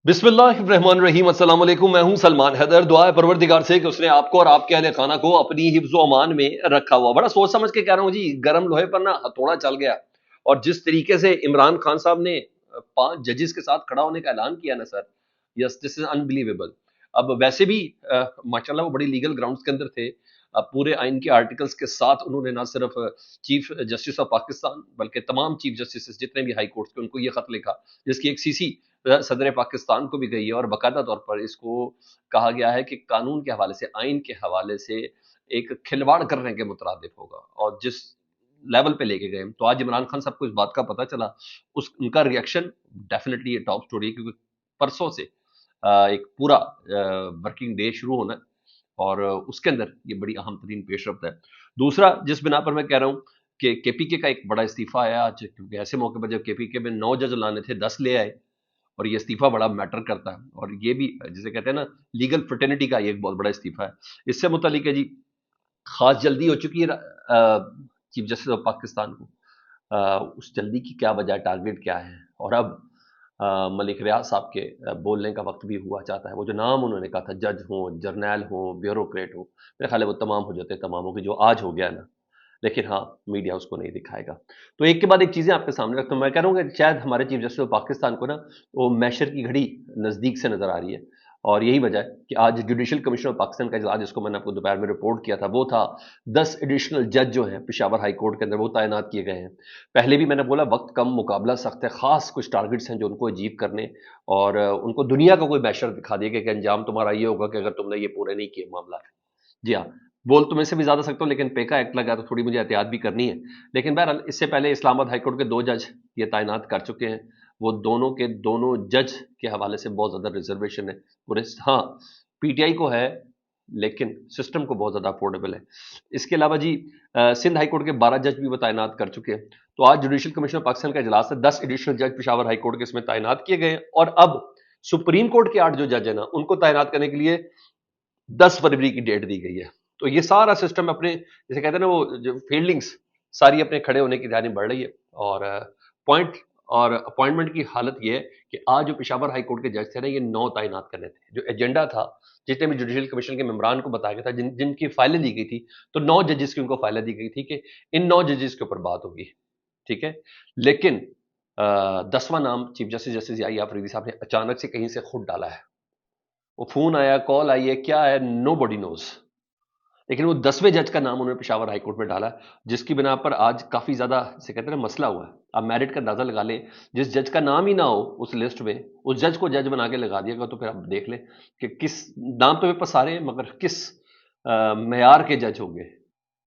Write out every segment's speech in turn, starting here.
बिस्मिल्लाहिर्रहमानिर्रहीम। अस्सलाम वालेकुम। मैं हूं सलमान हैदर। दुआ है परवरदिगार से कि उसने आपको और आपके अहले खाना को अपनी हिफ्ज़ व अमान में रखा हुआ। बड़ा सोच समझ के कह रहा हूं जी, गरम लोहे पर ना हथौड़ा चल गया। और जिस तरीके से इमरान खान साहब ने 5 जजेस के साथ खड़ा होने का ऐलान किया ना sir, yes this is unbelievable. अब वैसे भी माशाल्लाह वो बड़ी लीगल ग्राउंड्स के अंदर थे। अब पूरे आइन के आर्टिकल्स के साथ उन्होंने ना सिर्फ चीफ जस्टिस ऑफ पाकिस्तान बल्कि तमाम चीफ जस्टिस जितने भी हाई कोर्ट्स के उनको ये खत लिखा, जिसकी एक सीसी सदर पाकिस्तान को भी गई है। और बाकायदा तौर पर इसको कहा गया है कि कानून के हवाले से, आइन के हवाले से एक खिलवाड़ करने के मुतरादिफ होगा। और जिस लेवल पे लेके गए, तो आज इमरान खान साहब को इस बात का पता चला, उस उनका रिएक्शन डेफिनेटली ये टॉप स्टोरी है, क्योंकि परसों से एक पूरा वर्किंग डे शुरू होना है और उसके अंदर ये बड़ी अहम तरीन पेशरफ्त है। दूसरा, जिस बिना पर मैं कह रहा हूँ कि केपीके का एक बड़ा इस्तीफा आया आज, क्योंकि ऐसे मौके पर जब केपीके में 9 जज लाने थे 10 ले आए, और ये इस्तीफा बड़ा मैटर करता है। और ये भी जिसे कहते हैं ना, लीगल फ्रेटर्निटी का ये एक बहुत बड़ा इस्तीफा है। इससे मुतालिक है जी, खास जल्दी हो चुकी है चीफ जस्टिस ऑफ पाकिस्तान को। उस जल्दी की क्या वजह, टारगेट क्या है? और अब मलिक रियाज साहब के बोलने का वक्त भी हुआ चाहता है। वो जो नाम उन्होंने कहा था, जज हो, जर्नैल हो, ब्यूरोक्रेट हो, मेरे ख्याल है वो तमाम हो जाते, तमामों की जो आज हो गया ना। लेकिन हाँ, मीडिया उसको नहीं दिखाएगा। तो एक के बाद एक चीज़ें आपके सामने रखता हूँ। मैं कह रहा हूँ कि शायद हमारे चीफ जस्टिस ऑफ पाकिस्तान को ना, वो मैशर की घड़ी नज़दीक से नज़र आ रही है। और यही वजह है कि आज जुडिशल कमीशन ऑफ पाकिस्तान का इजलास, जिसको मैंने आपको दोपहर में रिपोर्ट किया था, वो था 10 एडिशनल जज जो हैं पेशावर हाई कोर्ट के अंदर, वो तैनात किए गए हैं। पहले भी मैंने बोला, वक्त कम, मुकाबला सख्त है, खास कुछ टारगेट्स हैं जो उनको अचीव करने, और उनको दुनिया का कोई मैशर दिखा दिया कि अंजाम तुम्हारा ये होगा कि अगर तुमने ये पूरे नहीं किए मामला। जी हाँ, बोल तो मैं से भी ज़्यादा सकता हूँ, लेकिन पेका एक्ट लगा तो थोड़ी मुझे एहतियात भी करनी है। लेकिन बहरहाल, इससे पहले इस्लामाबाद हाई कोर्ट के 2 जज ये तैनात कर चुके हैं। वो दोनों के दोनों जज के हवाले से बहुत ज़्यादा रिजर्वेशन है पूरे। हाँ, पीटीआई को है, लेकिन सिस्टम को बहुत ज़्यादा अफोर्डेबल है। इसके अलावा जी, सिंध हाई कोर्ट के 12 जज भी वो तैनात कर चुके हैं। तो आज जुडिशल कमीशन ऑफ पाकिस्तान का इजलास है, 10 एडिशनल जज पेशावर हाई कोर्ट के इसमें तैनात किए गए हैं। और अब सुप्रीम कोर्ट के 8 जो जज है ना, उनको तैनात करने के लिए 10 फरवरी की डेट दी गई है। तो ये सारा सिस्टम अपने, जैसे कहते हैं ना, वो जो फील्डिंग्स सारी अपने खड़े होने की तैयारी बढ़ रही है। और पॉइंट और अपॉइंटमेंट की हालत ये है कि आज जो पेशावर हाई कोर्ट के जज थे ना, ये 9 तैनात करने थे। जो एजेंडा था, जितने भी जुडिशल कमीशन के मेंबरान को बताया गया था, जिनकी फाइलें दी गई थी, तो 9 जजेस की उनको फाइलें दी गई थी कि इन 9 जजेस के ऊपर बात होगी। ठीक है, लेकिन 10वां नाम chief justice justice Yahya Afridi साहब ने अचानक से कहीं से खुद डाला है। वो फोन आया, कॉल आई है, क्या है, नो बॉडी नोज। लेकिन वो 10वें जज का नाम उन्होंने पेशावर हाईकोर्ट में डाला, जिसकी बिना पर आज काफी ज्यादा, जैसे कहते हैं ना, मसला हुआ है। आप मेरिट का अंदाजा लगा लें, जिस जज का नाम ही ना हो उस लिस्ट में, उस जज को जज बना के लगा दिएगा, तो फिर आप देख लें कि किस, नाम तो मेरे पास सारे हैं, मगर किस मेयार के जज होंगे,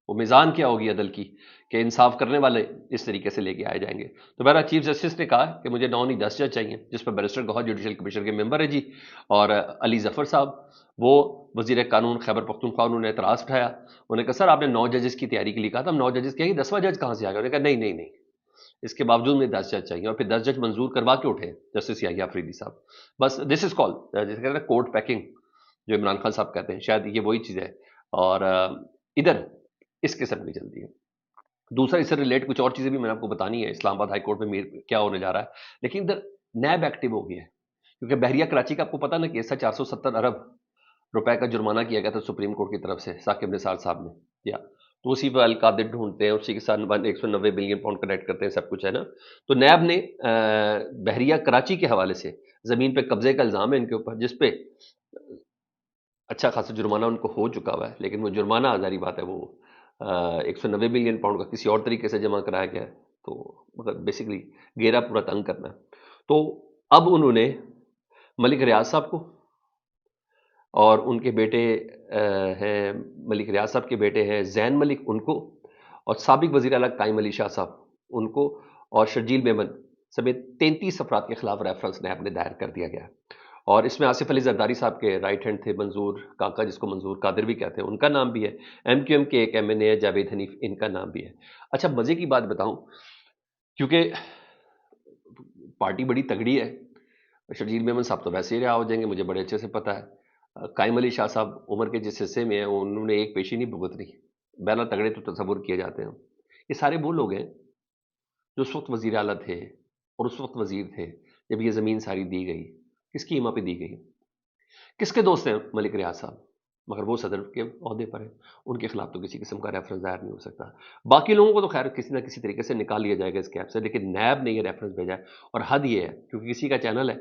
वो मिजान क्या होगी अदल की, कि इंसाफ करने वाले इस तरीके से लेके आए जाएंगे। तो मेरा चीफ जस्टिस ने कहा कि मुझे 9 नहीं 10 जज चाहिए, जिस पर बैरिस्टर गौहर जुडिशल कमीशन के मेंबर है जी, और अली जफर साहब, वो वजीर कानून खैबर पख्तूनख्वा, उन्होंने एतराज उठाया। उन्होंने कहा, सर आपने 9 जजेस की तैयारी के लिए कहा था, हम 9 जजेस कहेंगे, 10वां जज कहाँ से आ गया? उन्होंने कहा, नहीं नहीं नहीं, इसके बावजूद मुझे 10 जज चाहिए। और फिर 10 जज मंजूर करवा के उठे जस्टिस याहिया अफरीदी साहब। बस दिस इज कॉल्ड, जिसे कहते हैं कोर्ट पैकिंग, जो इमरान खान साहब कहते हैं, शायद ये वही चीज़ है। और इधर इस किस्म की जल्दी है। दूसरा, इससे रिलेट कुछ और चीज़ें भी मैंने आपको बतानी है, इस्लामाबाद हाई कोर्ट में क्या होने जा रहा है। लेकिन इधर नैब एक्टिव हो गया है, क्योंकि बहरिया कराची का आपको पता ना, केस था 470 अरब रुपए का जुर्माना किया गया था सुप्रीम कोर्ट की तरफ से साकिब निसार साहब ने किया। तो उसी पर अलकादिर ढूंढते हैं, उसी के साथ 190 बिलियन पाउंड कनेक्ट करते हैं, सब कुछ है ना। तो नैब ने बहरिया कराची के हवाले से ज़मीन पे कब्जे का इल्ज़ाम है इनके ऊपर, जिसपे अच्छा खासा जुर्माना उनको हो चुका हुआ है। लेकिन वो जुर्माना, जारी बात है, वो 190 बिलियन पाउंड का किसी और तरीके से जमा कराया गया है। तो मतलब बेसिकली घेरा पूरा तंग करना है। तो अब उन्होंने मलिक रियाज साहब को, और उनके बेटे हैं, मलिक रियाज साहब के बेटे हैं जैन मलिक, उनको, और साबिक वज़ीर आला कायम अली शाह साहब, उनको, और शर्जील मेमन समेत 33 अफराद के खिलाफ रेफरेंस नैब ने दायर कर दिया गया। और इसमें आसिफ अली जरदारी साहब के राइट हैंड थे, मंजूर काका, जिसको मंजूर कादिर भी कहते हैं, उनका नाम भी है। एमक्यूएम के एक एमएनए है जावेद हनीफ, इनका नाम भी है। अच्छा, मजे की बात बताऊं, क्योंकि पार्टी बड़ी तगड़ी है, शर्जील मेमन साहब तो वैसे ही रहा हो जाएंगे, मुझे बड़े अच्छे से पता है। कायम अली शाह साहब उम्र के जिस हिस्से में है, उन्होंने एक पेशी नहीं भुगतनी। बहला तगड़े तो तस्वुर किए जाते हैं। ये सारे वो लोग हैं जो उस वक्त वजीर आला थे और उस वक्त वजीर थे जब ये ज़मीन सारी दी गई। کس کی ایما پہ دی گئی؟ کس کے دوست ہیں ملک ریاض صاحب؟ مگر وہ صدر کے عہدے پر ہیں، ان کے خلاف تو کسی قسم کا ریفرنس ظاہر نہیں ہو سکتا۔ باقی لوگوں کو تو خیر کسی نہ کسی طریقے سے نکال لیا جائے گا اس کیپ سے، لیکن نیب نے یہ ریفرنس بھیجا ہے، اور حد یہ ہے کیونکہ کسی کا چینل ہے،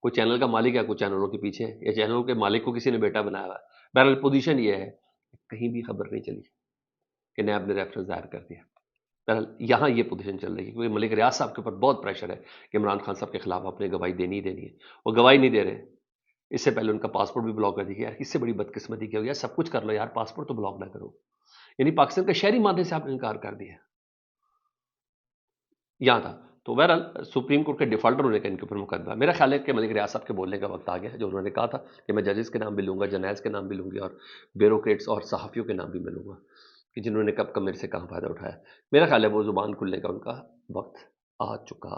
کوئی چینل کا مالک ہے، کوئی چینلوں کے پیچھے ہے، یا چینلوں کے مالک کو کسی نے بیٹا بنایا ہوا ہے۔ بہرحال پوزیشن یہ ہے، کہیں بھی خبر نہیں چلی کہ نیب نے ریفرنس ظاہر کر دیا۔ بہرحال یہاں یہ پوزیشن چل رہی ہے کیونکہ ملک ریاض صاحب کے اوپر بہت پریشر ہے کہ عمران خان صاحب کے خلاف اپنے گواہی دینی ہی دینی ہے، وہ گواہی نہیں دے رہے۔ اس سے پہلے ان کا پاسپورٹ بھی بلاک کر دیا یار، اس سے بڑی بدقسمتی کیا ہو، یار سب کچھ کر لو یار، پاسپورٹ تو بلاک نہ کرو، یعنی پاکستان کا شہری مادے سے آپ نے انکار کر دیا یہاں تھا۔ تو بہرحال سپریم کورٹ کے ڈیفالٹر ہونے کا ان کے اوپر مقدمہ ہے۔ میرا خیال ہے کہ ملک ریاض صاحب کے بولنے کا وقت آ گیا ہے، جو انہوں نے کہا تھا کہ میں ججز کے نام بھی لوں گا، جنائز کے نام بھی لوں گی، اور بیوروکریٹس اور صحافیوں کے نام بھی میں لوں گا کہ جنہوں نے کب کب میرے سے کہاں فائدہ اٹھایا۔ میرا خیال ہے وہ زبان کھلنے کا ان کا وقت آ چکا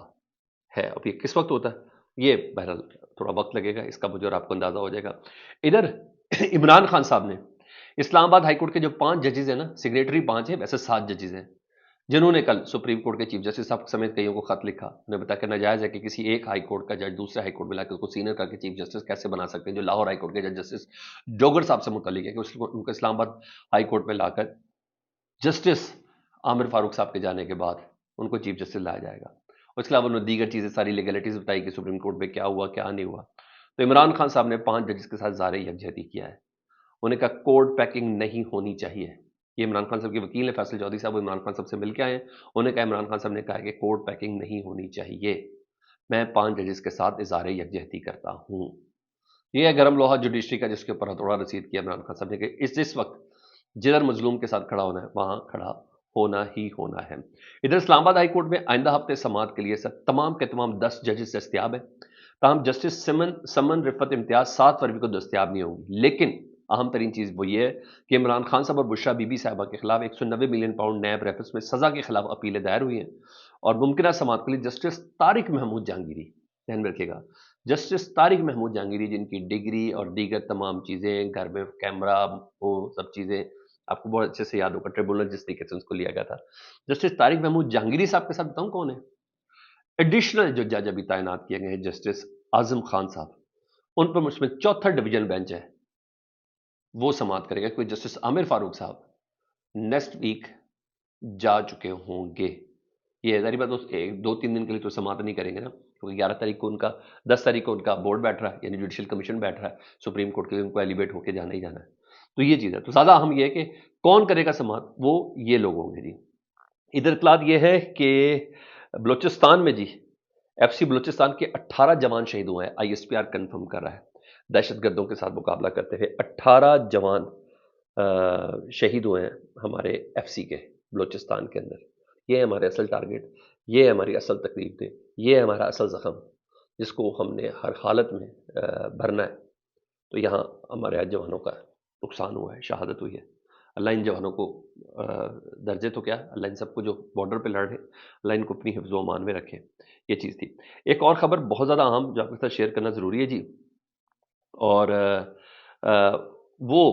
ہے۔ اب یہ کس وقت ہوتا ہے یہ بہرحال تھوڑا وقت لگے گا، اس کا مجھے اور آپ کو اندازہ ہو جائے گا۔ ادھر عمران خان صاحب نے اسلام آباد ہائی کورٹ کے جو 5 ججز ہیں نا، سیکریٹری 5 ہیں، ویسے 7 ججز ہیں، جنہوں نے کل سپریم کورٹ کے چیف جسٹس صاحب سمیت کئیوں کو خط لکھا، انہیں بتایا کہ ناجائز ہے کہ کسی ایک ہائی کورٹ کا جج دوسرے ہائی کورٹ میں لا کے اس کو سینئر کر کے چیف جسٹس کیسے بنا سکتے ہیں، جو لاہور ہائی کورٹ کے جج جسٹس ڈوگر صاحب سے متعلق ہے کہ ان کو اسلام آباد ہائی کورٹ میں لا کر جسٹس عامر فاروق صاحب کے جانے کے بعد ان کو چیف جسٹس لایا جائے گا۔ اس کے علاوہ انہوں نے دیگر چیزیں ساری لیگلٹیز بتائی کہ سپریم کورٹ میں کیا ہوا کیا نہیں ہوا۔ تو عمران خان صاحب نے 5 ججز کے ساتھ ظاہر یکجہتی کیا ہے، انہیں کہا کوڈ پیکنگ نہیں ہونی چاہیے۔ یہ عمران خان صاحب کے وکیل ہیں فیصل چودھری صاحب، وہ عمران خان صاحب سے مل کے آئے ہیں، انہیں کہا عمران خان صاحب نے کہا کہ کوڈ پیکنگ نہیں ہونی چاہیے، میں 5 ججز کے ساتھ اظہار یکجہتی کرتا ہوں۔ یہ ہے گرم لوہا جوڈیشری کا جس کے اوپر ہتھوڑا رسید کیا عمران خان صاحب نے کہ اس وقت جدھر مظلوم کے ساتھ کھڑا ہونا ہے وہاں کھڑا ہونا ہی ہونا ہے۔ ادھر اسلام آباد ہائی کورٹ میں آئندہ ہفتے سماعت کے لیے تمام کے تمام 10 ججز دستیاب ہیں، تاہم جسٹس سمن رفت امتیاز 7 فروری کو دستیاب نہیں ہوں گی۔ لیکن اہم ترین چیز وہ یہ ہے کہ عمران خان صاحب اور بشرا بی بی صاحبہ کے خلاف 190 ملین پاؤنڈ نیب ریفرنس میں سزا کے خلاف اپیلیں دائر ہوئی ہیں، اور ممکنہ سماعت کے لیے جسٹس طارق محمود جہانگیری، دھیان میں رکھیے گا، جسٹس طارق محمود جہانگیری جن کی ڈگری اور دیگر تمام چیزیں، گھر میں کیمرہ، وہ سب چیزیں آپ کو بہت اچھے سے یاد ہوگا، ٹریبونل جس طریقے سے اس کو لیا گیا تھا، جسٹس طارق محمود جہانگیری صاحب کے ساتھ بتاؤں کون ہے؟ ایڈیشنل جو جج ابھی تعینات کیے گئے ہیں جسٹس اعظم خان صاحب، ان پر مشتمل 4تھا ڈویژن بینچ ہے، وہ سماعت کرے گا، کوئی جسٹس عامر فاروق صاحب نیکسٹ ویک جا چکے ہوں گے۔ یہ ظاہری بات 2-3 دن کے لیے تو سماعت نہیں کریں گے نا، کیونکہ 11 تاریخ کو ان کا 10 تاریخ کو ان کا بورڈ بیٹھ رہا ہے، یعنی جوڈیشل کمیشن بیٹھ رہا ہے سپریم کورٹ کے، ان کو ایلیویٹ ہو کے جانا ہی جانا ہے۔ تو یہ چیز ہے، تو زیادہ اہم یہ ہے کہ کون کرے گا سماعت، وہ یہ لوگ ہوں گے جی۔ ادھر اطلاعات یہ ہے کہ بلوچستان میں جی ایف سی بلوچستان کے 18 جوان شہید ہوئے ہیں، I S P R confirm کر رہا ہے، دہشت گردوں کے ساتھ مقابلہ کرتے ہوئے 18 جوان شہید ہوئے ہیں ہمارے ایف سی کے بلوچستان کے اندر۔ یہ ہے ہمارے اصل ٹارگٹ، یہ ہے ہماری اصل تکلیف دہ، یہ ہے ہمارا اصل زخم جس کو ہم نے ہر حالت میں بھرنا ہے۔ تو یہاں ہمارے جوانوں کا نقصان ہوا ہے، شہادت ہوئی ہے۔ اللہ ان جوانوں کو درجے تو کیا، اللہ ان سب کو جو بارڈر پہ لڑ رہے، اللہ ان کو اپنی حفظ و امان میں رکھے۔ یہ چیز تھی۔ ایک اور خبر بہت زیادہ اہم جو آپ کے ساتھ شیئر کرنا ضروری ہے جی، اور وہ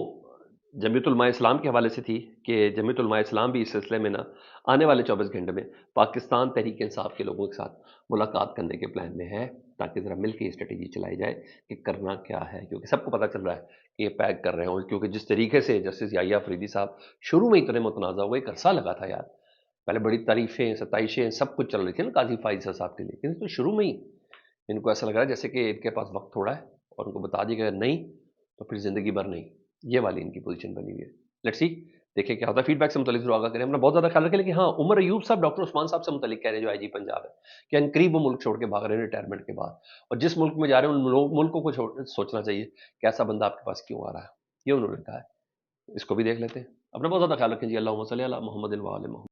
جمعیت علماء اسلام کے حوالے سے تھی کہ جمعیت علماء اسلام بھی اس سلسلے میں نا آنے والے 24 گھنٹے میں پاکستان تحریک انصاف کے لوگوں کے ساتھ ملاقات کرنے کے پلان میں ہے، تاکہ ذرا مل کے اسٹریٹجی چلائی جائے کہ کرنا کیا ہے، کیونکہ سب کو پتہ چل رہا ہے کہ یہ پیک کر رہے ہوں، کیونکہ جس طریقے سے جسٹس یحییٰ فریدی صاحب شروع میں اتنے متنازع ہوئے، ایک عرصہ لگا تھا یار، پہلے بڑی تعریفیں ستائشیں سب کچھ چل رہی تھی نا قاضی فائز صاحب کے لیے، لیکن تو شروع میں ہی ان کو ایسا لگ رہا ہے جیسے کہ ان کے پاس وقت تھوڑا ہے، اور ان کو بتا دیا کہ نہیں تو پھر زندگی بھر نہیں، یہ والی ان کی پوزیشن بنی ہوئی ہے۔ لیٹس سی دیکھیں کیا ہوتا ہے، فیڈ بیک سے متعلق ضرور آگاہ کریں، ہم نے بہت زیادہ خیال رکھیں، لیکن ہاں عمر ایوب صاحب ڈاکٹر عثمان صاحب سے متعلق کہہ رہے ہیں جو آئی جی پنجاب ہے کہ ان قریب وہ ملک چھوڑ کے بھاگ رہے ہیں ریٹائرمنٹ کے بعد، اور جس ملک میں جا رہے ہیں ان ملکوں کو سوچنا چاہیے کہ ایسا بندہ آپ کے پاس کیوں آ رہا ہے، یہ انہوں نے کہا ہے۔ اس کو بھی دیکھ لیتے ہیں۔ اپنا بہت زیادہ خیال رکھیں جی، اللہم صلی علی محمد و آل محمد۔